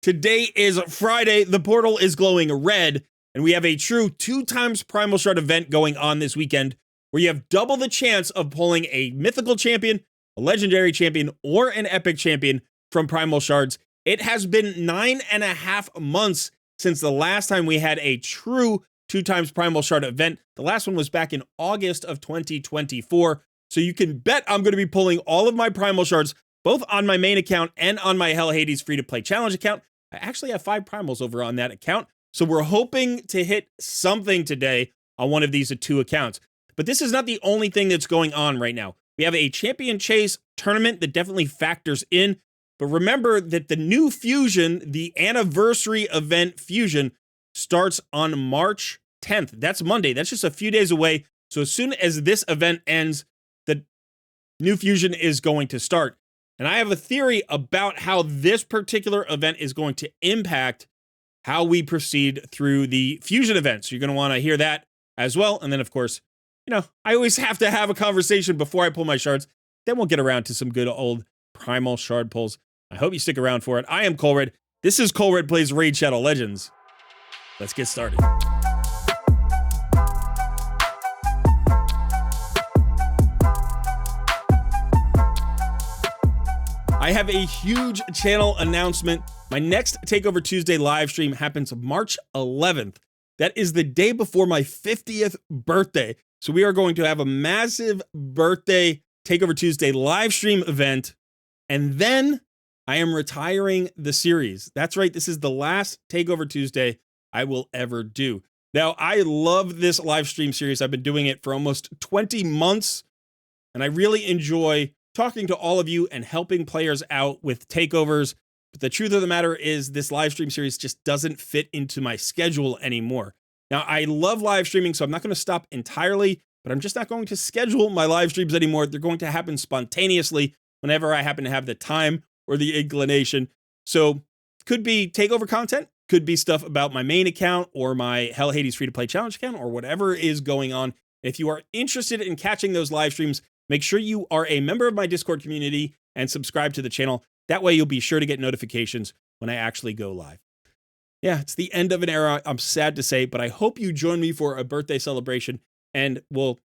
Today is Friday. The portal is glowing red, and we have a true 2x Primal Shard event going on this weekend where you have double the chance of pulling a mythical champion, a legendary champion, or an epic champion from Primal Shards. It has been 9.5 months since the last time we had a true 2x Primal Shard event. The last one was back in August of 2024. So you can bet I'm going to be pulling all of my Primal Shards, both on my main account and on my Hell Hades free-to-play challenge account. I actually have 5 primals over on that account, so we're hoping to hit something today on one of these 2 accounts. But this is not the only thing that's going on right now. We have a champion chase tournament that definitely factors in, but remember that the new fusion, the anniversary event fusion, starts on March 10th. That's Monday. That's just a few days away. So as soon as this event ends, the new fusion is going to start. And I have a theory about how this particular event is going to impact how we proceed through the fusion events. So you're going to want to hear that as well. And then, of course, I always have to have a conversation before I pull my shards. Then we'll get around to some good old Primal Shard pulls. I hope you stick around for it. I am Colred. This is Colred Plays Raid Shadow Legends. Let's get started. I have a huge channel announcement. My next Takeover Tuesday live stream happens March 11th. That is the day before my 50th birthday. So we are going to have a massive birthday Takeover Tuesday live stream event. And then I am retiring the series. That's right. This is the last Takeover Tuesday I will ever do. Now, I love this live stream series. I've been doing it for almost 20 months, and I really enjoy talking to all of you and helping players out with takeovers. But the truth of the matter is this live stream series just doesn't fit into my schedule anymore. Now, I love live streaming, so I'm not going to stop entirely, but I'm just not going to schedule my live streams anymore. They're going to happen spontaneously whenever I happen to have the time or the inclination. So could be takeover content, could be stuff about my main account or my Hell Hades free-to-play challenge account or whatever is going on. If you are interested in catching those live streams, make sure you are a member of my Discord community and subscribe to the channel. That way you'll be sure to get notifications when I actually go live. Yeah, it's the end of an era, I'm sad to say, but I hope you join me for a birthday celebration and we'll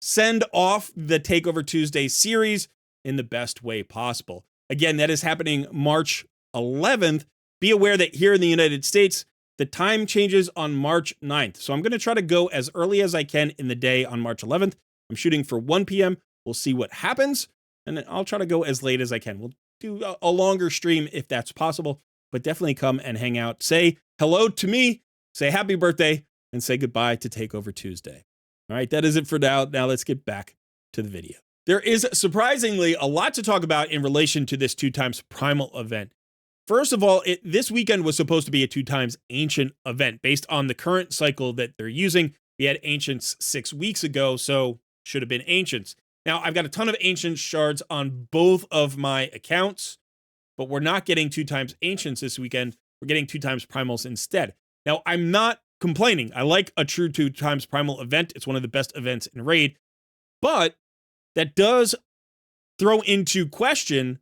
send off the Takeover Tuesday series in the best way possible. Again, that is happening March 11th. Be aware that here in the United States, the time changes on March 9th. So I'm going to try to go as early as I can in the day on March 11th. I'm shooting for 1 p.m. We'll see what happens, and then I'll try to go as late as I can. We'll do a longer stream if that's possible, but definitely come and hang out. Say hello to me, say happy birthday, and say goodbye to Takeover Tuesday. All right, that is it for now. Now let's get back to the video. There is surprisingly a lot to talk about in relation to this 2x Primal event. First of all, this weekend was supposed to be a 2x Ancient event based on the current cycle that they're using. We had Ancients 6 weeks ago, so should have been Ancients. Now, I've got a ton of Ancient Shards on both of my accounts, but we're not getting 2x Ancients this weekend. We're getting 2x Primals instead. Now, I'm not complaining. I like a true 2x Primal event. It's one of the best events in Raid, but that does throw into question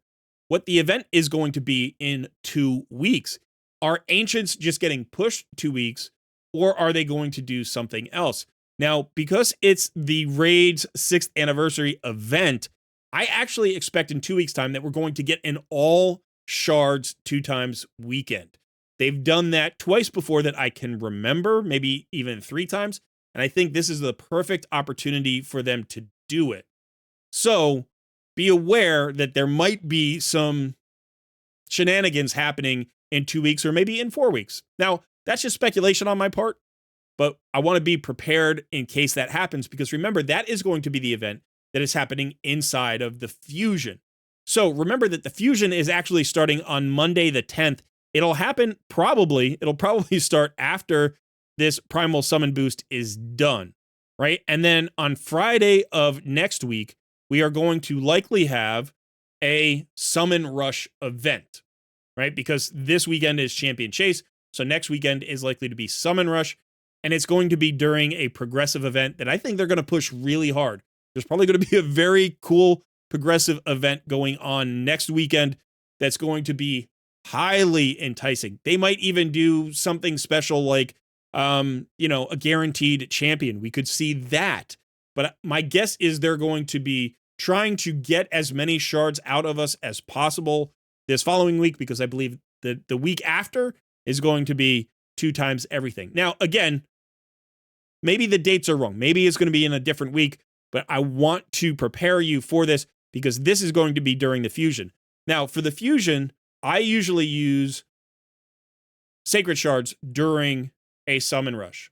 what the event is going to be in 2 weeks. Are Ancients just getting pushed 2 weeks, or are they going to do something else? Now, because it's the Raid's 6th anniversary event, I actually expect in 2 weeks' time that we're going to get an all Shards 2x weekend. They've done that twice before that I can remember, maybe even 3 times, and I think this is the perfect opportunity for them to do it. So be aware that there might be some shenanigans happening in 2 weeks or maybe in 4 weeks. Now, that's just speculation on my part, but I want to be prepared in case that happens, because remember, that is going to be the event that is happening inside of the fusion. So remember that the fusion is actually starting on Monday the 10th. It'll probably start after this Primal Summon Boost is done, right? And then on Friday of next week, we are going to likely have a Summon Rush event, right? Because this weekend is Champion Chase, so next weekend is likely to be Summon Rush, and it's going to be during a progressive event that I think they're going to push really hard. There's probably going to be a very cool progressive event going on next weekend that's going to be highly enticing. They might even do something special like, a guaranteed champion. We could see that. But my guess is they're going to be trying to get as many shards out of us as possible this following week, because I believe that the week after is going to be 2 times everything. Now, again, maybe the dates are wrong. Maybe it's going to be in a different week, but I want to prepare you for this because this is going to be during the fusion. Now, for the fusion, I usually use sacred shards during a summon rush.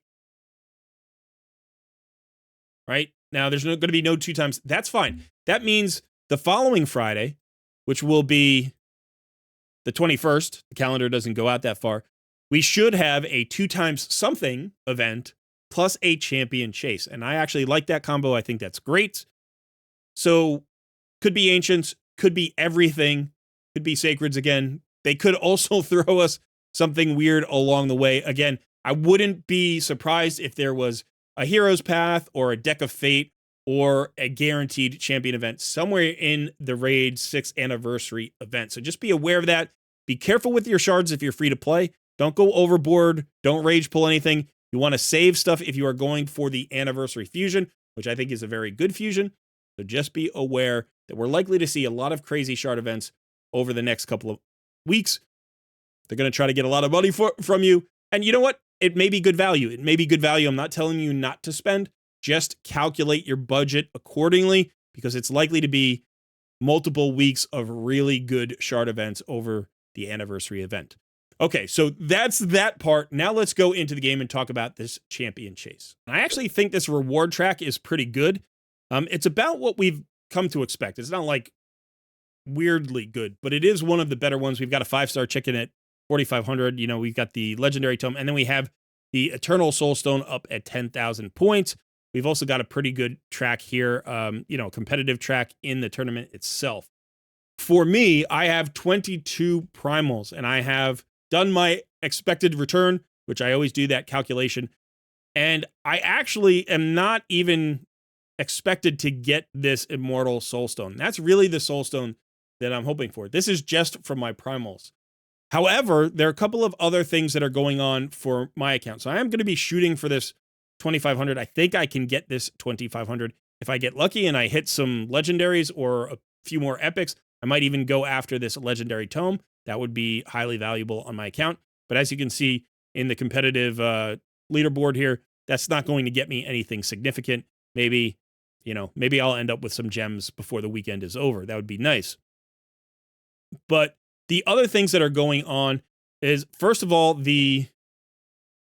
Right? Now, there's going to be no 2 times. That's fine. That means the following Friday, which will be the 21st, the calendar doesn't go out that far, we should have a 2 times something event plus a champion chase. And I actually like that combo. I think that's great. So could be ancients, could be everything, could be sacreds again. They could also throw us something weird along the way. Again, I wouldn't be surprised if there was a hero's path or a deck of fate or a guaranteed champion event somewhere in the Raid 6th anniversary event. So just be aware of that. Be careful with your shards if you're free to play. Don't go overboard. Don't rage pull anything. You want to save stuff if you are going for the anniversary fusion, which I think is a very good fusion. So just be aware that we're likely to see a lot of crazy shard events over the next couple of weeks. They're going to try to get a lot of money from you. And you know what? It may be good value. It may be good value. I'm not telling you not to spend. Just calculate your budget accordingly, because it's likely to be multiple weeks of really good shard events over the anniversary event. Okay, so that's that part. Now let's go into the game and talk about this champion chase. I actually think this reward track is pretty good. It's about what we've come to expect. It's not like weirdly good, but it is one of the better ones. We've got a 5-star chicken at 4,500. We've got the legendary tome, and then we have the Eternal Soulstone up at 10,000 points. We've also got a pretty good track here, competitive track in the tournament itself. For me, I have 22 primals, and I have done my expected return, which I always do that calculation. And I actually am not even expected to get this Immortal Soulstone. That's really the Soulstone that I'm hoping for. This is just from my primals. However, there are a couple of other things that are going on for my account. So I am going to be shooting for this 2,500. I think I can get this 2,500. If I get lucky and I hit some legendaries or a few more epics, I might even go after this legendary tome. That would be highly valuable on my account. But as you can see in the competitive leaderboard here, that's not going to get me anything significant. Maybe I'll end up with some gems before the weekend is over. That would be nice. But the other things that are going on is, first of all, the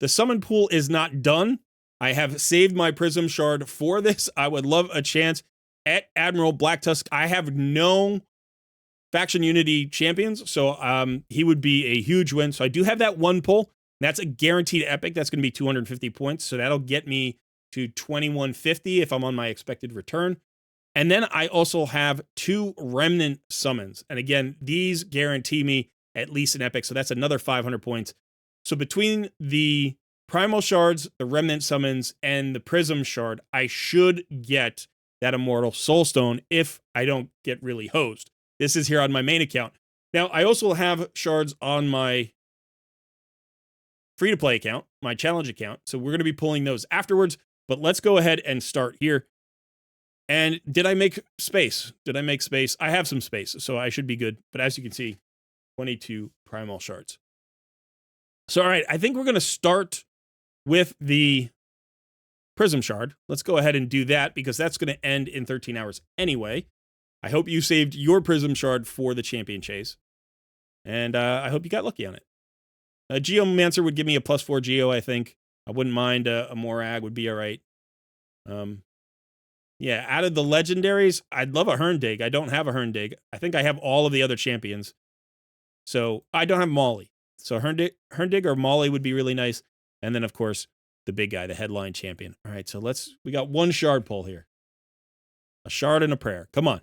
summon pool is not done. I have saved my Prism Shard for this. I would love a chance at Admiral Blacktusk. I have no faction unity champions, so he would be a huge win. So I do have that one pull. That's a guaranteed epic. That's going to be 250 points. So that'll get me to 2150 if I'm on my expected return. And then I also have 2 remnant summons. And again, these guarantee me at least an epic. So that's another 500 points. So between the primal shards, the remnant summons, and the prism shard, I should get that Immortal Soulstone if I don't get really hosed. This is here on my main account. Now, I also have shards on my free-to-play account, my challenge account. So we're going to be pulling those afterwards. But let's go ahead and start here. And did I make space? Did I make space? I have some space, so I should be good. But as you can see, 22 primal shards. So, all right, I think we're going to start with the prism shard. Let's go ahead and do that because that's going to end in 13 hours anyway. I hope you saved your prism shard for the champion chase. And I hope you got lucky on it. A Geomancer would give me a +4 Geo, I think. I wouldn't mind a Morag would be all right. Yeah, out of the legendaries, I'd love a Herndig. I don't have a Herndig. I think I have all of the other champions. So I don't have Molly. So Herndig or Molly would be really nice. And then, of course, the big guy, the headline champion. All right, so we got one shard pull here. A shard and a prayer. Come on.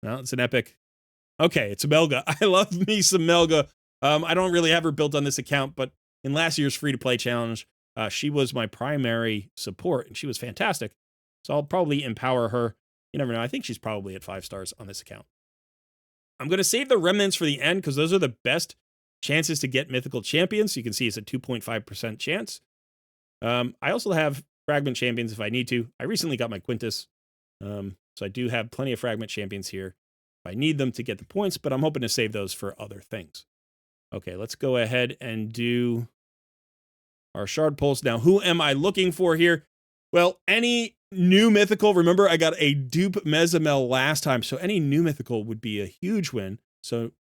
Well, it's an epic. Okay, it's Melga. I love me some Melga. I don't really have her built on this account, but in last year's free-to-play challenge, she was my primary support, and she was fantastic. So I'll probably empower her. You never know. I think she's probably at 5 stars on this account. I'm going to save the remnants for the end because those are the best chances to get mythical champions. So you can see it's a 2.5% chance. I also have fragment champions if I need to. I recently got my Quintus. So I do have plenty of fragment champions here if I need them to get the points, but I'm hoping to save those for other things. Okay, let's go ahead and do our shard pulse. Now, who am I looking for here? Well, any new mythical. Remember, I got a dupe Mezamel last time, so any new mythical would be a huge win. So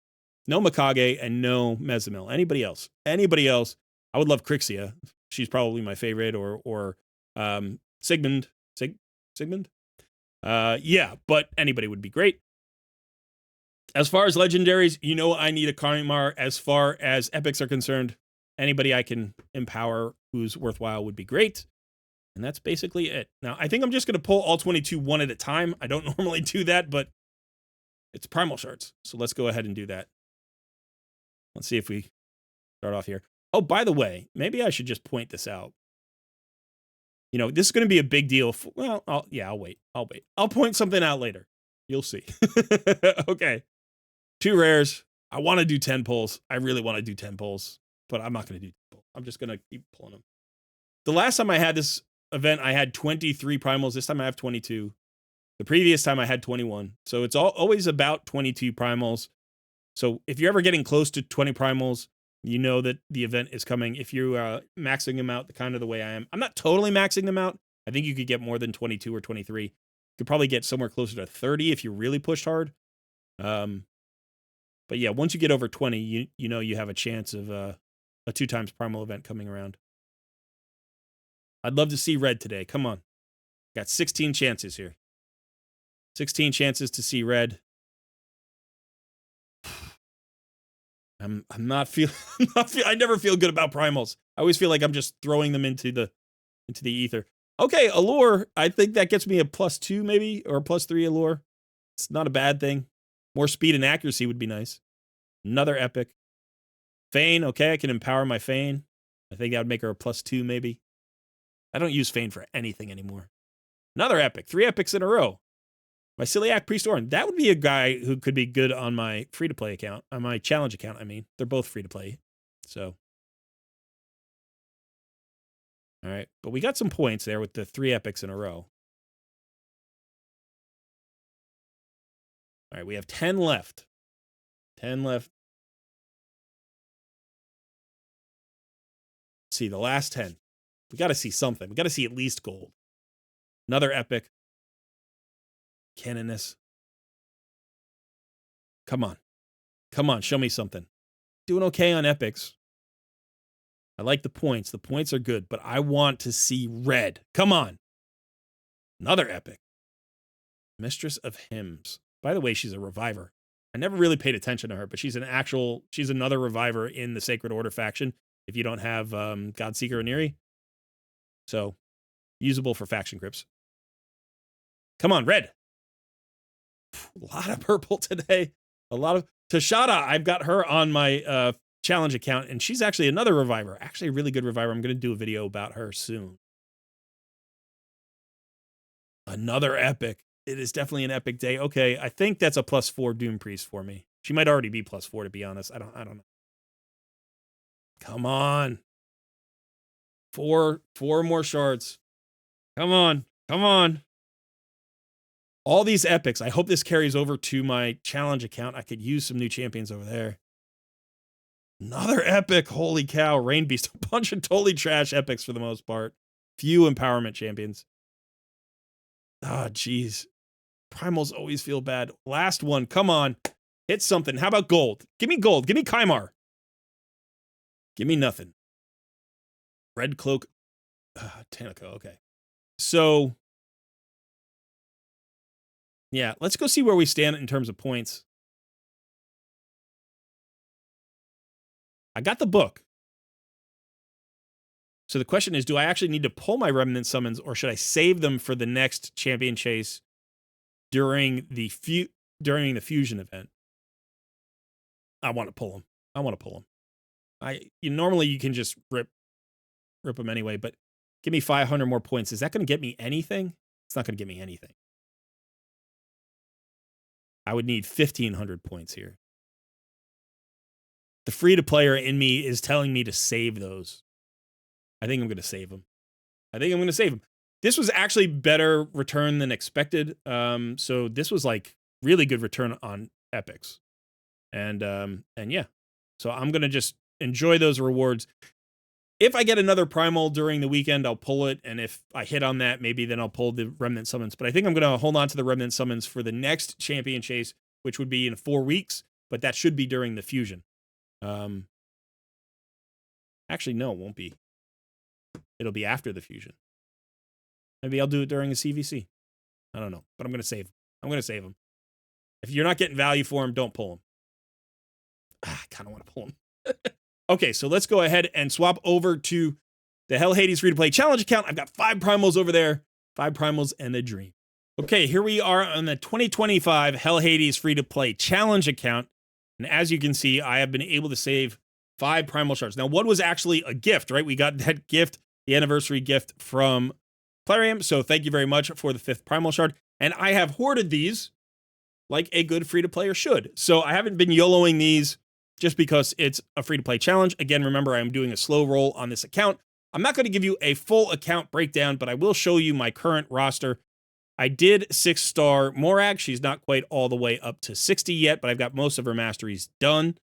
no Mikage and no Mezamel. Anybody else? Anybody else? I would love Crixia. She's probably my favorite, or Sigmund. Sigmund? Yeah, but anybody would be great. As far as legendaries, you know I need a Karimar. As far as epics are concerned, anybody I can empower who's worthwhile would be great. And that's basically it. Now, I think I'm just going to pull all 22 one at a time. I don't normally do that, but it's Primal Shards. So let's go ahead and do that. Let's see if we start off here. Oh, by the way, maybe I should just point this out. You know, this is going to be a big deal. Well, I'll wait. I'll point something out later. You'll see. Okay. 2 rares. I want to do 10 pulls. I really want to do 10 pulls, but I'm not going to do 10 pulls. I'm just going to keep pulling them. The last time I had this event, I had 23 primals. This time I have 22. The previous time I had 21. So it's always about 22 primals. So if you're ever getting close to 20 primals, you know that the event is coming. If you're maxing them out the kind of the way I am, I'm not totally maxing them out. I think you could get more than 22 or 23. You could probably get somewhere closer to 30 if you really pushed hard. But yeah, once you get over 20, you know you have a chance of a 2 times primal event coming around. I'd love to see red today. Come on. Got 16 chances here. 16 chances to see red. I'm not feel I never feel good about primals. I always feel like I'm just throwing them into the ether. Okay, allure. I think that gets me a +2 maybe, or a +3 allure. It's not a bad thing. More speed and accuracy would be nice. Another epic. Feign. Okay, I can empower my Feign. I think that would make her a +2 maybe. I don't use Feign for anything anymore. Another epic. 3 epics in a row. My Celiac Priest Orin. That would be a guy who could be good on my free-to-play account. On my challenge account, I mean. They're both free-to-play. So. All right. But we got some points there with the 3 epics in a row. All right. We have 10 left. 10 left. Let's see, the last 10. We got to see something. We got to see at least gold. Another epic. Canoness. Come on. Come on, show me something. Doing okay on epics. I like the points. The points are good, but I want to see red. Come on. Another epic. Mistress of Hymns. By the way, she's a reviver. I never really paid attention to her, but she's another reviver in the Sacred Order faction if you don't have Godseeker Oniri. So, usable for faction grips. Come on, red. A lot of purple today. A lot of Tashada. I've got her on my challenge account, and she's actually another reviver. Actually, a really good reviver. I'm going to do a video about her soon. Another epic. It is definitely an epic day. Okay, I think that's a +4 Doom Priest for me. She might already be +4, to be honest. I don't know. Come on. 4 more shards. Come on. Come on. All these epics. I hope this carries over to my challenge account. I could use some new champions over there. Another epic. Holy cow. Rain Beast. A bunch of totally trash epics for the most part. Few empowerment champions. Oh, jeez. Primals always feel bad. Last one. Come on. Hit something. How about gold? Give me gold. Give me Kaimar. Give me nothing. Red Cloak. Tanaka. Okay. So, yeah, let's go see where we stand in terms of points. I got the book. So the question is, do I actually need to pull my Remnant Summons, or should I save them for the next champion chase during the fusion event? I want to pull them. I want to pull them. Normally you can just rip them anyway, but give me 500 more points. Is that going to get me anything? It's not going to get me anything. I would need 1,500 points here. The free-to-player in me is telling me to save those. I think I'm going to save them. This was actually better return than expected. So this was like really good return on epics. And yeah. So I'm going to just enjoy those rewards. If I get another primal during the weekend, I'll pull it. And if I hit on that, maybe then I'll pull the remnant summons. But I think I'm going to hold on to the remnant summons for the next champion chase, which would be in 4 weeks. But that should be during the fusion. Actually, no, it won't be. It'll be after the fusion. Maybe I'll do it during a CVC. I don't know, but I'm going to save them. If you're not getting value for them, don't pull them. I kind of want to pull them. Okay, so let's go ahead and swap over to the Hell Hades free-to-play challenge account. I've got 5 primals over there. 5 primals and a dream. Okay, here we are on the 2025 Hell Hades free-to-play challenge account. And as you can see, I have been able to save 5 primal shards. Now, one was actually a gift, right? We got that gift, the anniversary gift from Clarium. So thank you very much for the 5th primal shard. And I have hoarded these like a good free-to-player should. So I haven't been YOLOing these just because it's a free-to-play challenge. Again, remember, I am doing a slow roll on this account. I'm not going to give you a full account breakdown, but I will show you my current roster. I did 6-star Morag. She's not quite all the way up to 60 yet, but I've got most of her masteries done.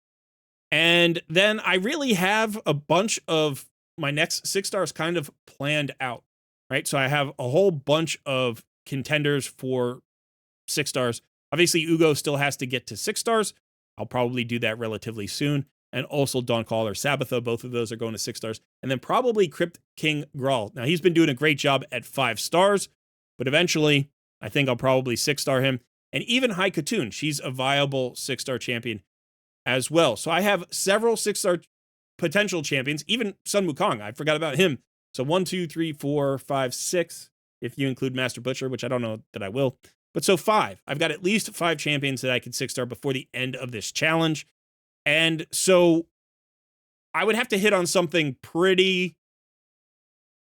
And then I really have a bunch of my next 6 stars kind of planned out, right? So I have a whole bunch of contenders for 6 stars. Obviously, Ugo still has to get to 6 stars. I'll probably do that relatively soon. And also Dawncaller, Sabbatha, both of those are going to 6 stars. And then probably Crypt King Grawl. Now, he's been doing a great job at 5 stars, but eventually, I think I'll probably 6-star him. And even Hai Katun, she's a viable 6-star champion as well. So I have several 6-star potential champions, even Sun Wukong. I forgot about him. So 1, 2, 3, 4, 5, 6, if you include Master Butcher, which I don't know that I will. But so 5. I've got at least 5 champions that I could 6-star before the end of this challenge. And so I would have to hit on something pretty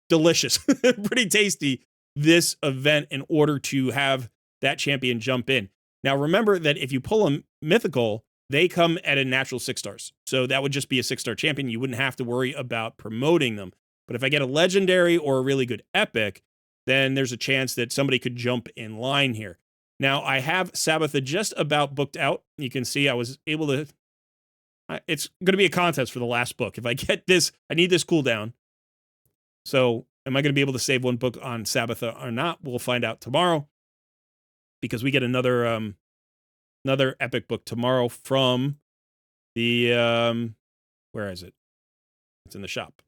delicious, pretty tasty this event in order to have that champion jump in. Now, remember that if you pull a mythical, they come at a natural 6 stars. So that would just be a 6-star champion. You wouldn't have to worry about promoting them. But if I get a legendary or a really good epic, then there's a chance that somebody could jump in line here. Now, I have Sabbatha just about booked out. You can see I was able to... It's going to be a contest for the last book. If I get this, I need this cooldown. So am I going to be able to save 1 book on Sabbatha or not? We'll find out tomorrow. Because we get another epic book tomorrow from the... where is it? It's in the shop.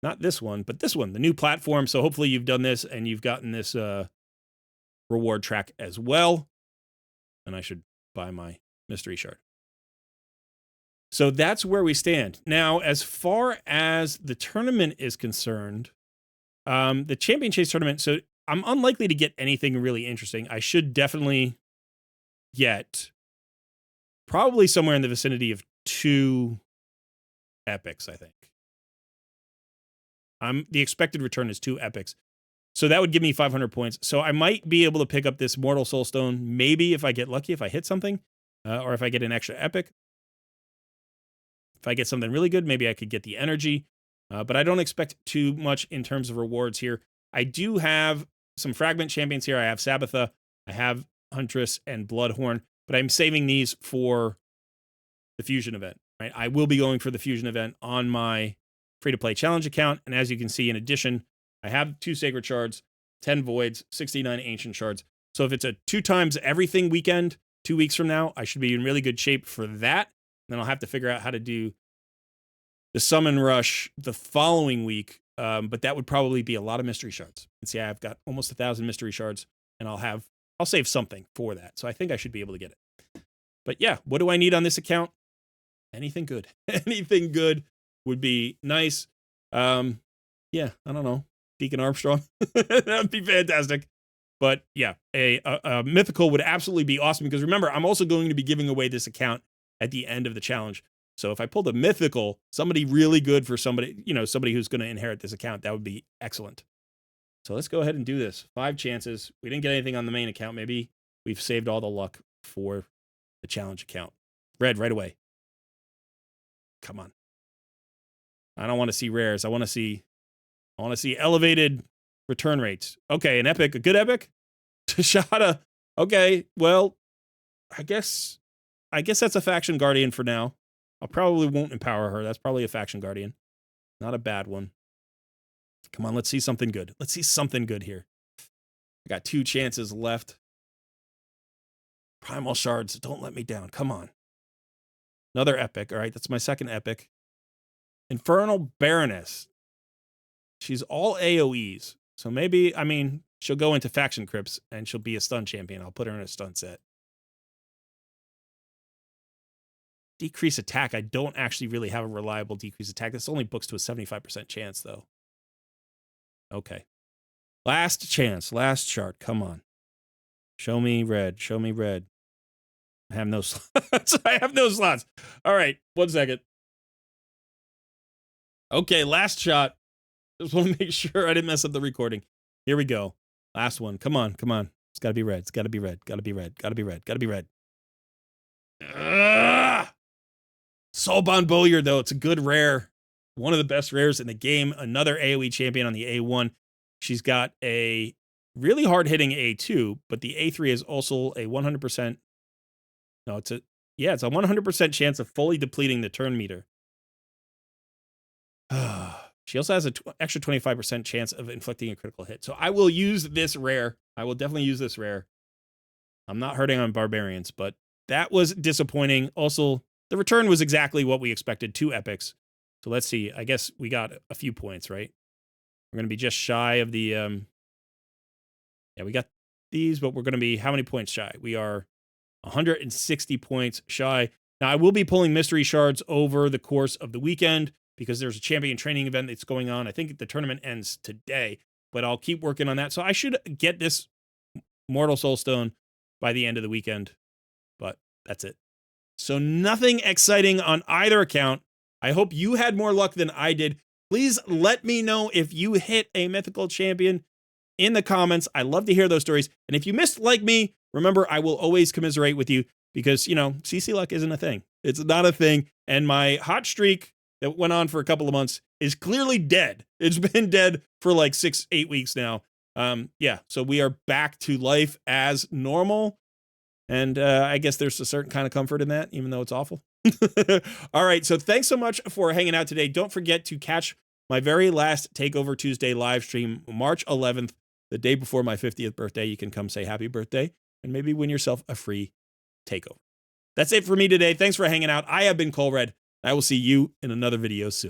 Not this one, but this one, the new platform. So hopefully you've done this and you've gotten this reward track as well. And I should buy my mystery shard. So that's where we stand. Now, as far as the tournament is concerned, the Champion Chase tournament, so I'm unlikely to get anything really interesting. I should definitely get probably somewhere in the vicinity of 2 epics, I think. The expected return is 2 epics. So that would give me 500 points. So I might be able to pick up this Mortal Soulstone, maybe if I get lucky, if I hit something, or if I get an extra epic. If I get something really good, maybe I could get the energy. But I don't expect too much in terms of rewards here. I do have some fragment champions here. I have Sabbatha, I have Huntress, and Bloodhorn. But I'm saving these for the fusion event, right? I will be going for the fusion event on my free-to-play challenge account. And as you can see, in addition, I have 2 Sacred Shards, 10 Voids, 69 Ancient Shards. So if it's a 2 times everything weekend, 2 weeks from now, I should be in really good shape for that. Then I'll have to figure out how to do the Summon Rush the following week. But that would probably be a lot of mystery shards. And see, I've got almost 1,000 mystery shards, and I'll save something for that. So I think I should be able to get it. But yeah, what do I need on this account? Anything good. Anything good would be nice. Yeah, I don't know. Deacon Armstrong. That would be fantastic. But yeah, a mythical would absolutely be awesome, because remember, I'm also going to be giving away this account at the end of the challenge. So if I pulled a mythical, somebody really good for somebody, somebody who's going to inherit this account, that would be excellent. So let's go ahead and do this. 5 chances. We didn't get anything on the main account. Maybe we've saved all the luck for the challenge account. Red right away. Come on. I don't want to see rares. I want to see elevated return rates. Okay, an epic, a good epic. Tashada. Okay, well, I guess that's a faction guardian for now. I probably won't empower her. That's probably a faction guardian. Not a bad one. Come on, let's see something good. Let's see something good here. I got 2 chances left. Primal Shards, don't let me down. Come on. Another epic. All right, that's my second epic. Infernal Baroness. She's all AoEs. So maybe, I mean, she'll go into faction crypts and she'll be a stun champion. I'll put her in a stun set. Decrease attack. I don't actually really have a reliable decrease attack. This only books to a 75% chance, though. Okay. Last chance. Last chart. Come on. Show me red. Show me red. I have no slots. I have no slots. All right. 1 second. Okay. Last shot. Just want to make sure I didn't mess up the recording. Here we go. Last one. Come on. Come on. It's got to be red. It's got to be red. Got to be red. Got to be red. Got to be red. Soulbound Bulliard, though. It's a good rare. One of the best rares in the game. Another AoE champion on the A1. She's got a really hard-hitting A2, but the A3 is also a 100%. No, it's a 100% chance of fully depleting the turn meter. She also has an extra 25% chance of inflicting a critical hit. So I will use this rare. I will definitely use this rare. I'm not hurting on barbarians, but that was disappointing. Also, the return was exactly what we expected. 2 epics. So let's see. I guess we got a few points, right? We're going to be just shy of the... yeah, we got these, but we're going to be how many points shy? We are 160 points shy. Now, I will be pulling mystery shards over the course of the weekend because there's a champion training event that's going on. I think the tournament ends today, but I'll keep working on that. So I should get this Mortal Soulstone by the end of the weekend, but that's it. So nothing exciting on either account. I hope you had more luck than I did. Please let me know if you hit a mythical champion in the comments. I love to hear those stories. And if you missed like me, remember, I will always commiserate with you because, you know, CC luck isn't a thing. It's not a thing. And my hot streak that went on for a couple of months is clearly dead. It's been dead for like 6-8 weeks now. Yeah, so we are back to life as normal. And I guess there's a certain kind of comfort in that, even though it's awful. All right, so thanks so much for hanging out today. Don't forget to catch my very last Takeover Tuesday live stream, March 11th, the day before my 50th birthday. You can come say happy birthday and maybe win yourself a free takeover. That's it for me today. Thanks for hanging out. I have been Cole Red. I will see you in another video soon.